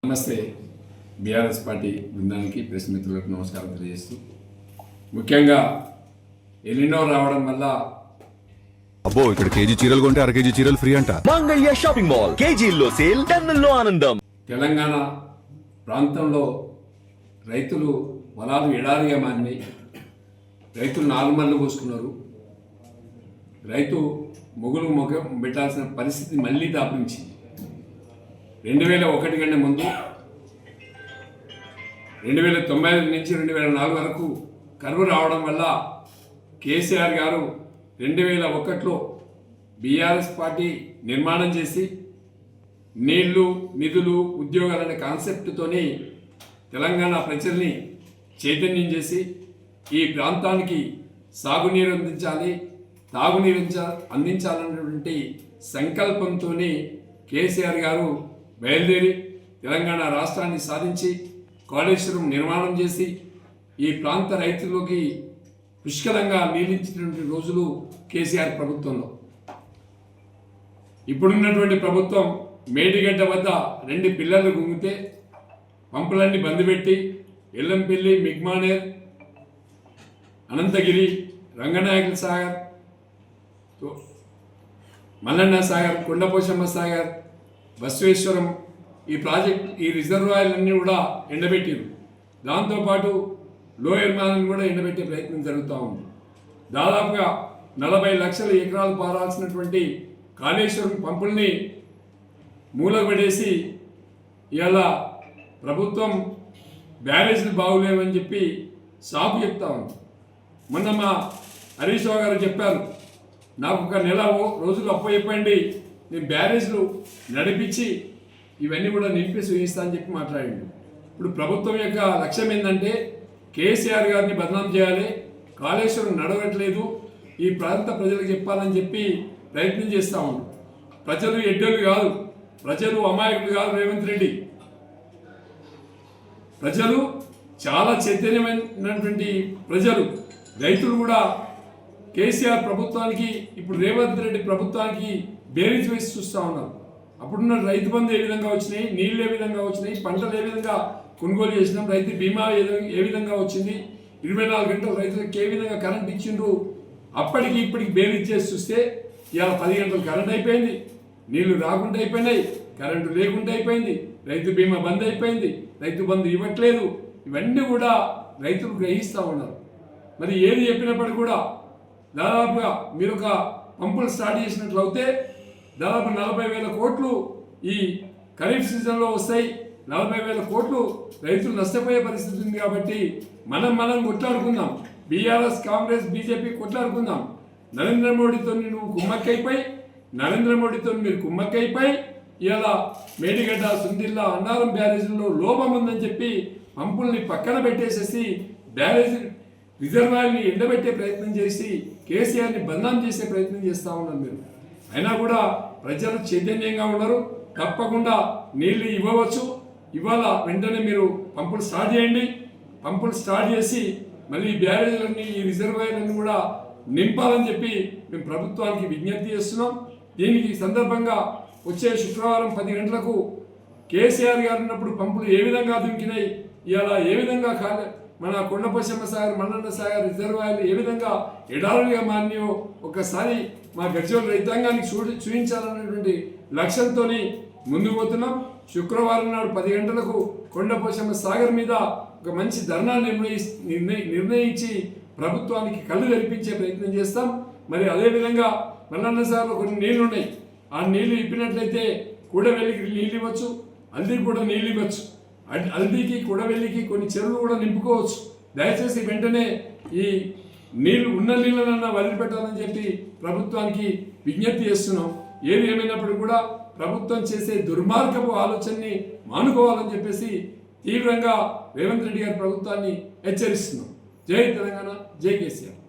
నమస్తే. BRS party బృందానికి press మిత్రులకు నమస్కారం తెలియజేస్తూ, ముఖ్యంగా ఎలినో రావడం వల్ల అబ్బో ఇక్కడ కేజీ చీరలు కొంటే అర కేజీ చీరలు ఫ్రీ అంట. మంగళ్య షాపింగ్ మాల్, కేజీల్లో సేల్, టన్నుల్లో ఆనందం. తెలంగాణ ప్రాంతంలో రైతులు పొలాలు ఎడారిగా మారినాయి. రైతులు నాలుమల్లు పోసుకున్నారు. రైతు మొగులు మొగ పెట్టాల్సిన పరిస్థితి మళ్ళీ దాపురించింది. 2001 కంటే ముందు 2009 నుంచి 2004 వరకు కరువు రావడం వల్ల కేసీఆర్ గారు 2001లో బీఆర్ఎస్ పార్టీ నిర్మాణం చేసి నీళ్లు, నిధులు, ఉద్యోగాలనే కాన్సెప్ట్తోని తెలంగాణ ప్రజల్ని చైతన్యం చేసి ఈ ప్రాంతానికి సాగునీరు అందించాలి, తాగునీరు అందించాలన్నటువంటి సంకల్పంతో కేసీఆర్ గారు బయలుదేరి తెలంగాణ రాష్ట్రాన్ని సాధించి కాళేశ్వరం నిర్మాణం చేసి ఈ ప్రాంత రైతులకి పుష్కలంగా నీళ్ళించినటువంటి రోజులు కేసీఆర్ ప్రభుత్వంలో. ఇప్పుడున్నటువంటి ప్రభుత్వం మేడిగడ్డ వద్ద 2 పిల్లలు గుంగితే పంపులన్నీ బంద్ పెట్టి ఎల్లంపల్లి, మిగ్మానేర్, అనంతగిరి, రంగనాయకుల సాగర్, మల్లన్న సాగర్, కొండపోశమ్మ సాగర్, బసవేశ్వరం ఈ రిజర్వాయర్లన్నీ కూడా ఎండబెట్టారు. దాంతోపాటు లోయర్ మ్యాలను కూడా ఎండబెట్టే ప్రయత్నం జరుగుతూ ఉంది. దాదాపుగా 40 లక్షల ఎకరాలు పారాల్సినటువంటి కాళేశ్వరం పంపుల్ని మూలపడేసి ఇవాళ ప్రభుత్వం బ్యారేజ్లు బాగులేవని చెప్పి సాకు చెప్తా ఉంది. మొన్న మా హరీష్ రావు గారు చెప్పారు, నాకు 1 నెల రోజులు అప్పు చెప్పండి, నేను బ్యారేజ్లు నడిపించి ఇవన్నీ కూడా నింపి చూపిస్తా అని చెప్పి మాట్లాడిండు. ఇప్పుడు ప్రభుత్వం యొక్క లక్ష్యం ఏంటంటే కేసీఆర్ గారిని బదనాం చేయాలి, కాళేశ్వరం నడవట్లేదు, ఈ ప్రాంత ప్రజలకు చెప్పాలని చెప్పి ప్రయత్నం చేస్తూ ఉంది. ప్రజలు ఎడ్డలు కాదు, ప్రజలు అమాయకులు కాదు. రేవంత్ రెడ్డి ప్రజలు చాలా చైతన్యమైనటువంటి ప్రజలు. రైతులు కూడా కేసీఆర్ ప్రభుత్వానికి, ఇప్పుడు రేవంత్ రెడ్డి ప్రభుత్వానికి బేరీజ్ వేసి చూస్తూ ఉన్నారు. అప్పుడున్న రైతు బంధు ఏ విధంగా వచ్చినాయి, నీళ్ళు ఏ విధంగా వచ్చినాయి, పంటలు ఏ విధంగా కొనుగోలు చేసినాం, రైతు బీమా ఏ విధంగా వచ్చింది, 24 గంటలు రైతులకు ఏ విధంగా కరెంట్ ఇచ్చిండ్రు, అప్పటికి ఇప్పటికి బేరీజ్ చేసి చూస్తే ఇవాళ 10 గంటలు కరెంట్ అయిపోయింది, నీళ్లు రాకుండా అయిపోయినాయి, కరెంటు లేకుండా అయిపోయింది, రైతు బీమా బంద్ అయిపోయింది, రైతు బంధు ఇవ్వట్లేదు. ఇవన్నీ కూడా రైతులు గ్రహిస్తూ ఉన్నారు. మరి ఏది చెప్పినప్పటికీ కూడా దాదాపుగా మీరు ఒక పంపులు స్టార్ట్ చేసినట్లయితే దాదాపు 40,000 కోట్లు ఈ ఖరీఫ్ సీజన్లో వస్తాయి. 40,000 కోట్లు రైతులు నష్టపోయే పరిస్థితి ఉంది. కాబట్టి మనం కొట్లాడుకుందాం, బీఆర్ఎస్, కాంగ్రెస్, బీజేపీ కొట్లాడుకుందాం. నరేంద్ర మోడీతో నువ్వు కుమ్మక్కైపోయి, నరేంద్ర మోడీతో మీరు కుమ్మక్కైపోయి ఇలా మేడిగడ్డ, సుందిల్లా, అన్నారం బ్యారేజీల్లో లోపం ఉందని చెప్పి పంపుల్ని పక్కన పెట్టేసేసి బ్యారేజీ రిజర్వాయర్ని ఎండబెట్టే ప్రయత్నం చేసి కేసీఆర్ని బదనాం చేసే ప్రయత్నం చేస్తూ ఉన్నారు మీరు. అయినా కూడా ప్రజలు చైతన్యంగా ఉన్నారు. తప్పకుండా నీళ్లు ఇవ్వవచ్చు. ఇవాళ వెంటనే మీరు పంపులు స్టార్ట్ చేయండి. పంపులు స్టార్ట్ చేసి మళ్ళీ ఈ బ్యారేజీలన్నీ, ఈ రిజర్వాయర్లన్నీ కూడా నింపాలని చెప్పి మేము ప్రభుత్వానికి విజ్ఞప్తి చేస్తున్నాం. దీనికి సందర్భంగా వచ్చే శుక్రవారం 10 గంటలకు కేసీఆర్ గారు ఉన్నప్పుడు పంపులు ఏ విధంగా దుంకినాయి, ఇవాళ ఏ విధంగా మన కొండపోశమ్మ సాగర్, మల్లన్న సాగర్ రిజర్వాయర్లు ఏ విధంగా ఎడారులుగా మారినాయో ఒకసారి మా గజ్వేల్ రైతాంగానికి చూపించాలనేటువంటి లక్ష్యంతో ముందుకు పోతున్నాం. శుక్రవారం నాడు 10 గంటలకు కొండపోశమ్మ సాగర్ మీద ఒక మంచి ధర్నా నిర్ణయించి ప్రభుత్వానికి కళ్ళు తెరిపించే ప్రయత్నం చేస్తాం. మరి అదేవిధంగా మల్లన్న సాగర్లో కొన్ని నీళ్లు ఉన్నాయి. ఆ నీళ్లు ఇప్పినట్లయితే కూడవెల్లికి నీళ్ళు ఇవ్వచ్చు, అల్దీకి కూడా నీళ్ళు ఇవ్వచ్చు. అల్దీకి, కూడవెల్లికి కొన్ని చెరువులు కూడా నింపుకోవచ్చు. దయచేసి వెంటనే ఈ నీళ్లు, ఉన్న నీళ్ళనన్నా వదిలిపెట్టాలని చెప్పి ప్రభుత్వానికి విజ్ఞప్తి చేస్తున్నాం. ఏది ఏమైనప్పుడు కూడా ప్రభుత్వం చేసే దుర్మార్గపు ఆలోచనని మానుకోవాలని చెప్పేసి తీవ్రంగా రేవంత్ రెడ్డి గారి ప్రభుత్వాన్ని హెచ్చరిస్తున్నాం. జై తెలంగాణ, జై కేసీఆర్.